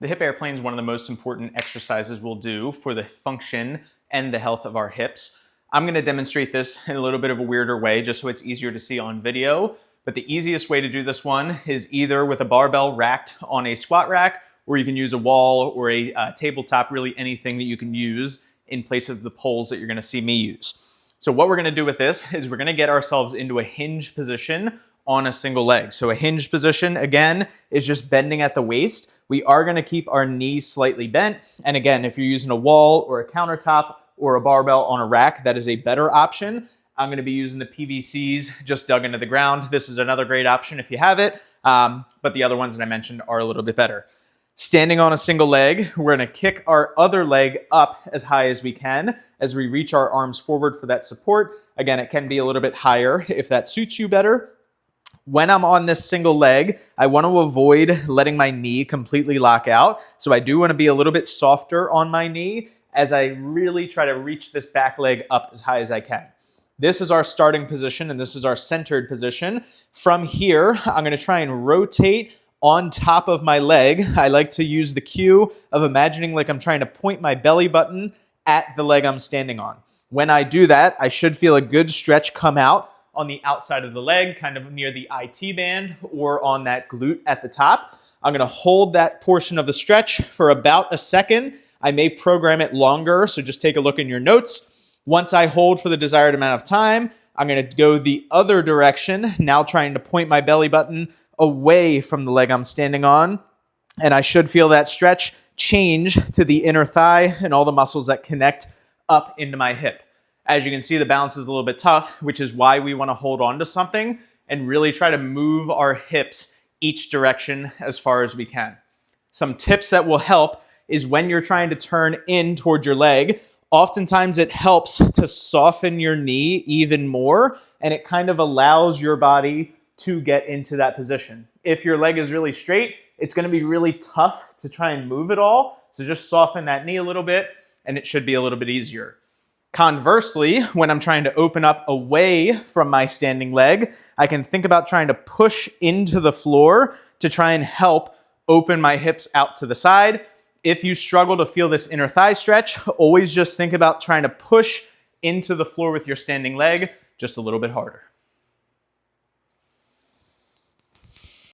The hip airplane is one of the most important exercises we'll do for the function and the health of our hips. I'm going to demonstrate this in a little bit of a weirder way just so it's easier to see on video. But the easiest way to do this one is either with a barbell racked on a squat rack, or you can use a wall or a tabletop, really anything that you can use in place of the poles that you're going to see me use. So what we're going to do with this is we're going to get ourselves into a hinge position on a single leg. So a hinge position, again, is just bending at the waist. We are going to keep our knees slightly bent. And again, if you're using a wall or a countertop or a barbell on a rack, that is a better option. I'm going to be using the PVCs just dug into the ground. This is another great option if you have it, but the other ones that I mentioned are a little bit better. Standing on a single leg, we're going to kick our other leg up as high as we can as we reach our arms forward for that support. Again, it can be a little bit higher if that suits you better. When I'm on this single leg, I want to avoid letting my knee completely lock out. So I do want to be a little bit softer on my knee as I really try to reach this back leg up as high as I can. This is our starting position and this is our centered position. From here, I'm going to try and rotate on top of my leg. I like to use the cue of imagining like I'm trying to point my belly button at the leg I'm standing on. When I do that, I should feel a good stretch come out on the outside of the leg, kind of near the IT band or on that glute at the top. I'm going to hold that portion of the stretch for about a second. I may program it longer, so just take a look in your notes. Once I hold for the desired amount of time, I'm going to go the other direction, now trying to point my belly button away from the leg I'm standing on. And I should feel that stretch change to the inner thigh and all the muscles that connect up into my hip. As you can see, the balance is a little bit tough, which is why we want to hold on to something and really try to move our hips each direction as far as we can. Some tips that will help is when you're trying to turn in towards your leg, oftentimes it helps to soften your knee even more, and it kind of allows your body to get into that position. If your leg is really straight, it's going to be really tough to try and move it all. So just soften that knee a little bit, and it should be a little bit easier. Conversely, when I'm trying to open up away from my standing leg, I can think about trying to push into the floor to try and help open my hips out to the side. If you struggle to feel this inner thigh stretch, always just think about trying to push into the floor with your standing leg just a little bit harder.